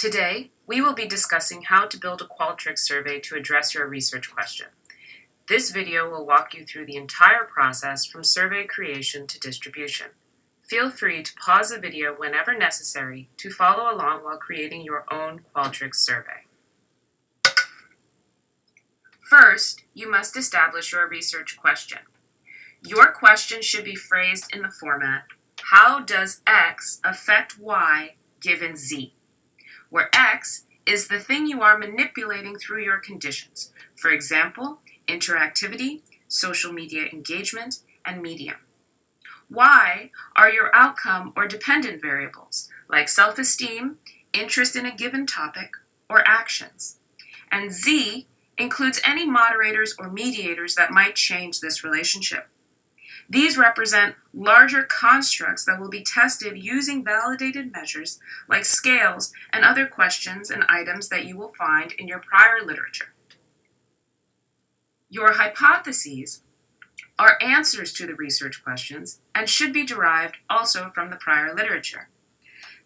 Today, we will be discussing how to build a Qualtrics survey to address your research question. This video will walk you through the entire process from survey creation to distribution. Feel free to pause the video whenever necessary to follow along while creating your own Qualtrics survey. First, you must establish your research question. Your question should be phrased in the format, how does X affect Y given Z? Where X is the thing you are manipulating through your conditions. For example, interactivity, social media engagement, and medium. Y are your outcome or dependent variables, like self-esteem, interest in a given topic, or actions. And Z includes any moderators or mediators that might change this relationship. These represent larger constructs that will be tested using validated measures like scales and other questions and items that you will find in your prior literature. Your hypotheses are answers to the research questions and should be derived also from the prior literature.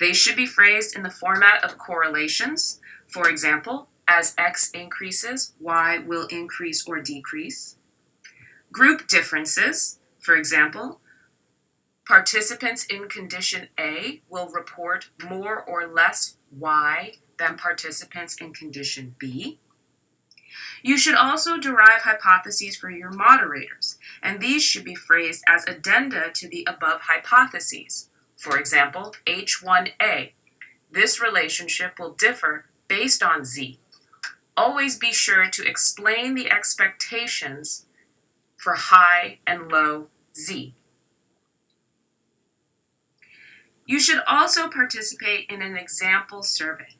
They should be phrased in the format of correlations. For example, as X increases, Y will increase or decrease. Group differences. For example, participants in condition A will report more or less Y than participants in condition B. You should also derive hypotheses for your moderators, and these should be phrased as addenda to the above hypotheses. For example, H1A. This relationship will differ based on Z. Always be sure to explain the expectations for high and low Z. You should also participate in an example survey.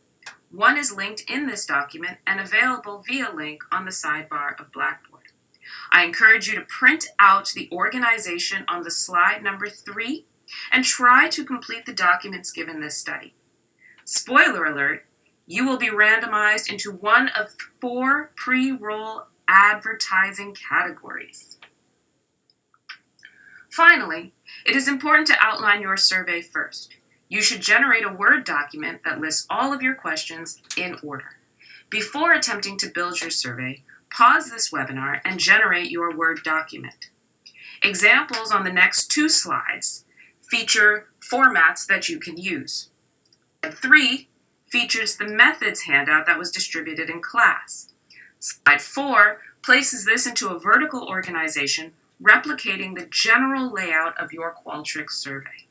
One is linked in this document and available via link on the sidebar of Blackboard. I encourage you to print out the organization on the slide number 3 and try to complete the documents given this study. Spoiler alert, you will be randomized into one of 4 pre-roll advertising categories. Finally, it is important to outline your survey first. You should generate a Word document that lists all of your questions in order. Before attempting to build your survey, pause this webinar and generate your Word document. Examples on the next 2 slides feature formats that you can use. Slide 3 features the methods handout that was distributed in class. Slide 4 places this into a vertical organization, replicating the general layout of your Qualtrics survey.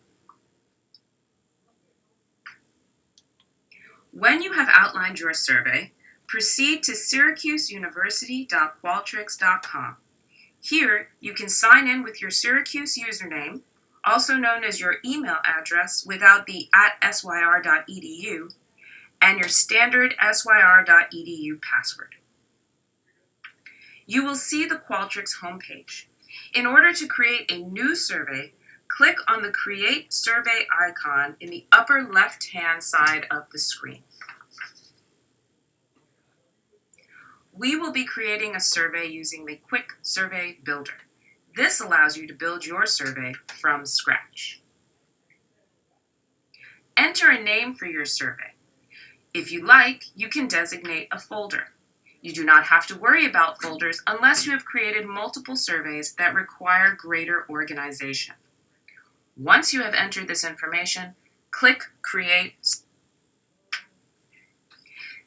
When you have outlined your survey, proceed to syracuseuniversity.qualtrics.com. Here, you can sign in with your Syracuse username, also known as your email address without the @syr.edu, and your standard syr.edu password. You will see the Qualtrics homepage. In order to create a new survey, click on the Create Survey icon in the upper left-hand side of the screen. We will be creating a survey using the Quick Survey Builder. This allows you to build your survey from scratch. Enter a name for your survey. If you like, you can designate a folder. You do not have to worry about folders unless you have created multiple surveys that require greater organization. Once you have entered this information, click Create.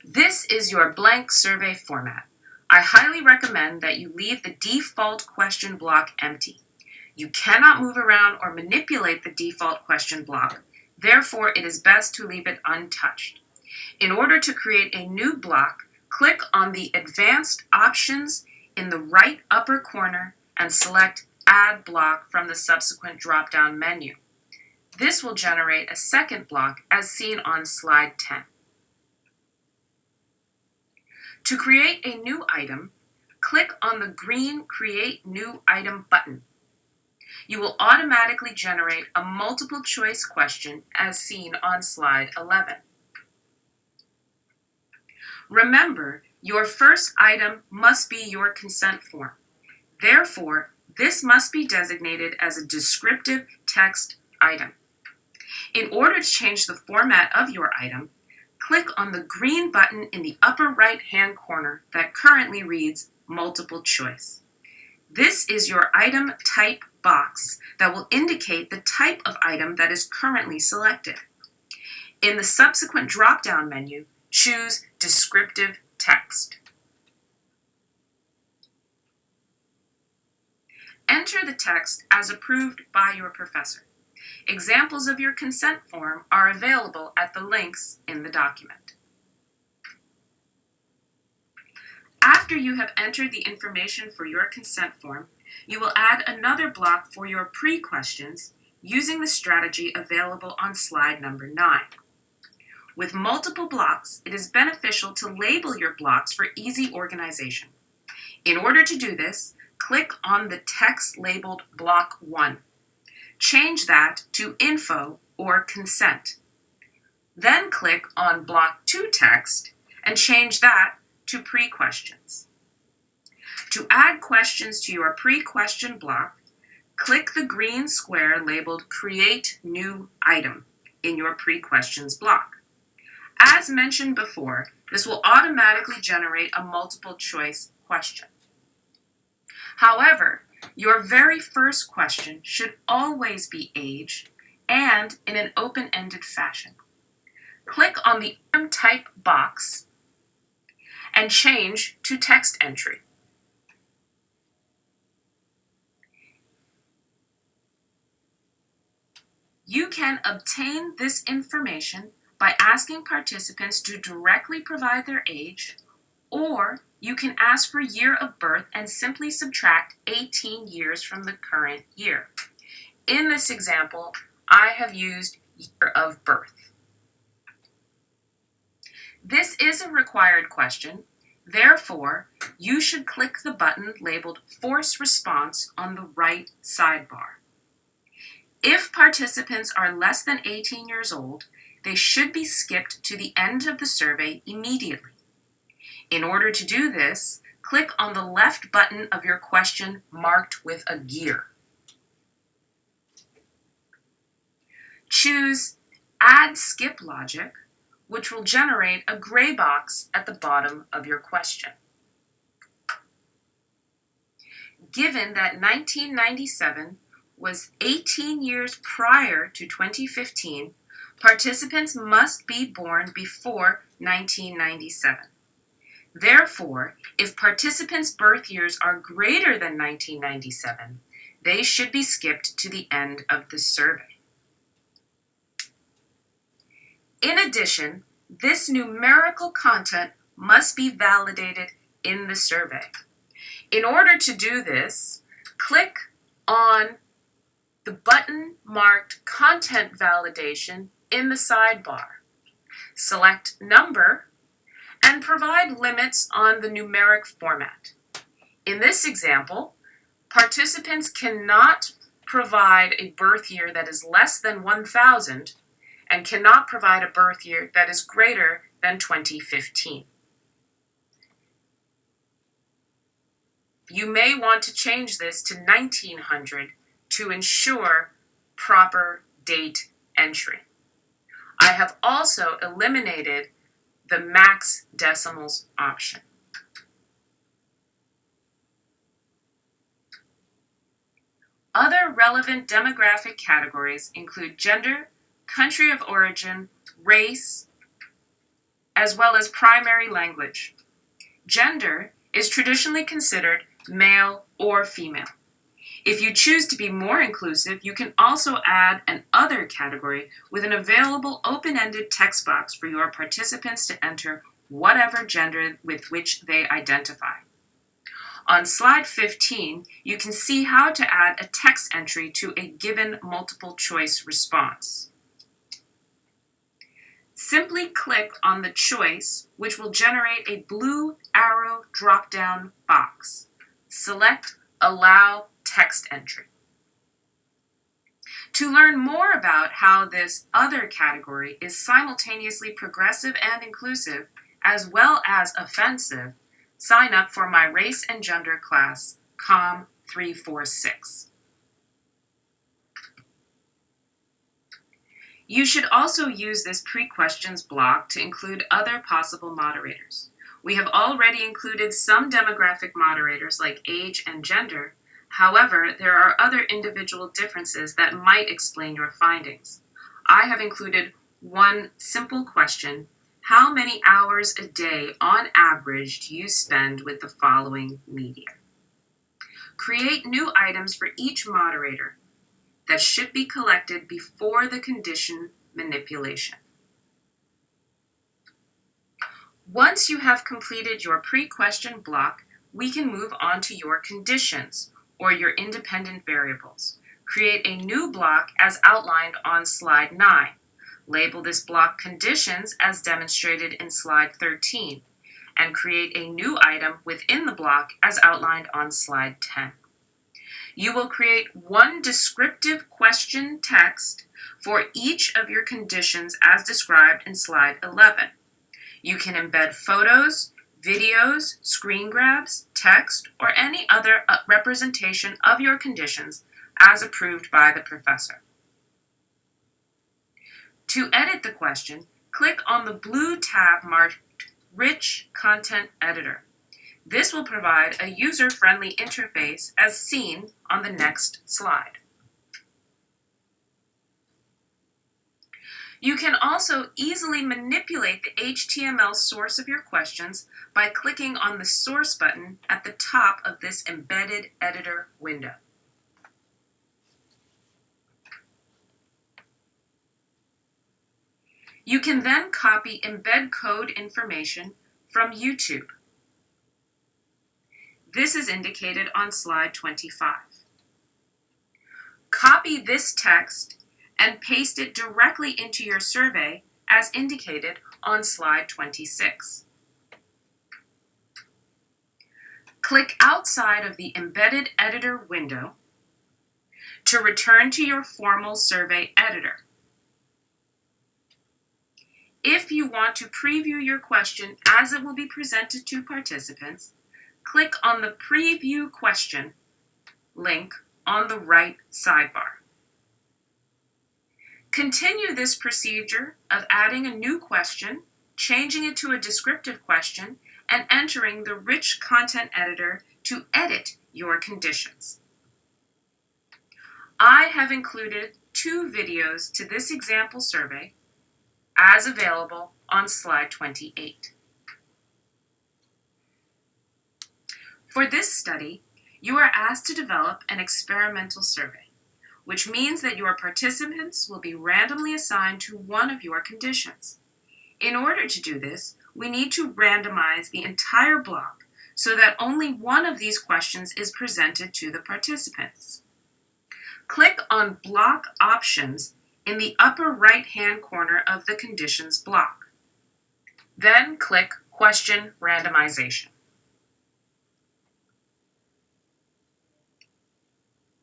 This is your blank survey format. I highly recommend that you leave the default question block empty. You cannot move around or manipulate the default question block. Therefore, it is best to leave it untouched. In order to create a new block, click on the Advanced options in the right upper corner and select Add Block from the subsequent drop-down menu. This will generate a second block as seen on slide 10. To create a new item, click on the green Create New Item button. You will automatically generate a multiple choice question as seen on slide 11. Remember, your first item must be your consent form. Therefore, this must be designated as a descriptive text item. In order to change the format of your item, click on the green button in the upper right-hand corner that currently reads Multiple Choice. This is your item type box that will indicate the type of item that is currently selected. In the subsequent drop-down menu, choose Descriptive Text. Enter the text as approved by your professor. Examples of your consent form are available at the links in the document. After you have entered the information for your consent form, you will add another block for your pre-questions using the strategy available on slide number 9. With multiple blocks, it is beneficial to label your blocks for easy organization. In order to do this, click on the text labeled Block 1. Change that to Info or Consent. Then click on Block 2 text and change that to Pre-questions. To add questions to your pre-question block, click the green square labeled Create New Item in your pre-questions block. As mentioned before, this will automatically generate a multiple choice question. However, your very first question should always be age and in an open-ended fashion. Click on the item type box and change to text entry. You can obtain this information by asking participants to directly provide their age, or you can ask for year of birth and simply subtract 18 years from the current year. In this example, I have used year of birth. This is a required question, therefore, you should click the button labeled Force Response on the right sidebar. If participants are less than 18 years old, they should be skipped to the end of the survey immediately. In order to do this, click on the left button of your question marked with a gear. Choose Add Skip Logic, which will generate a gray box at the bottom of your question. Given that 1997 was 18 years prior to 2015, participants must be born before 1997. Therefore, if participants' birth years are greater than 1997, they should be skipped to the end of the survey. In addition, this numerical content must be validated in the survey. In order to do this, click on the button marked Content Validation in the sidebar. Select Number and provide limits on the numeric format. In this example, participants cannot provide a birth year that is less than 1000 and cannot provide a birth year that is greater than 2015. You may want to change this to 1900 to ensure proper date entry. I have also eliminated the max decimals option. Other relevant demographic categories include gender, country of origin, race, as well as primary language. Gender is traditionally considered male or female. If you choose to be more inclusive, you can also add an other category with an available open-ended text box for your participants to enter whatever gender with which they identify. On slide 15, you can see how to add a text entry to a given multiple choice response. Simply click on the choice, which will generate a blue arrow drop-down box. Select Allow Text Entry. To learn more about how this other category is simultaneously progressive and inclusive, as well as offensive, sign up for my Race and Gender class, COM 346. You should also use this pre-questions block to include other possible moderators. We have already included some demographic moderators like age and gender. However, there are other individual differences that might explain your findings. I have included one simple question: how many hours a day on average do you spend with the following media? Create new items for each moderator that should be collected before the condition manipulation. Once you have completed your pre-question block, we can move on to your conditions, or your independent variables. Create a new block as outlined on slide 9. Label this block Conditions as demonstrated in slide 13, and create a new item within the block as outlined on slide 10. You will create one descriptive question text for each of your conditions as described in slide 11. You can embed photos, videos, screen grabs, text, or any other representation of your conditions as approved by the professor. To edit the question, click on the blue tab marked Rich Content Editor. This will provide a user-friendly interface as seen on the next slide. You can also easily manipulate the HTML source of your questions by clicking on the Source button at the top of this Embedded Editor window. You can then copy embed code information from YouTube. This is indicated on slide 25. Copy this text and paste it directly into your survey as indicated on slide 26. Click outside of the Embedded Editor window to return to your formal survey editor. If you want to preview your question as it will be presented to participants, click on the Preview Question link on the right sidebar. Continue this procedure of adding a new question, changing it to a descriptive question, and entering the Rich Content Editor to edit your conditions. I have included 2 videos to this example survey as available on slide 28. For this study, you are asked to develop an experimental survey, which means that your participants will be randomly assigned to one of your conditions. In order to do this, we need to randomize the entire block so that only one of these questions is presented to the participants. Click on Block Options in the upper right-hand corner of the Conditions block. Then click Question Randomization.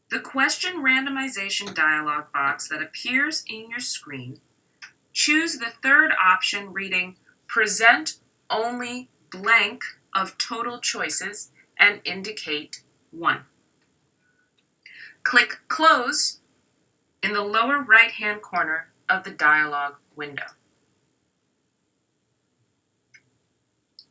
The question randomization dialog box that appears in your screen, choose the third option reading Present Only Blank of Total Choices and indicate 1. Click Close in the lower right-hand corner of the dialog window.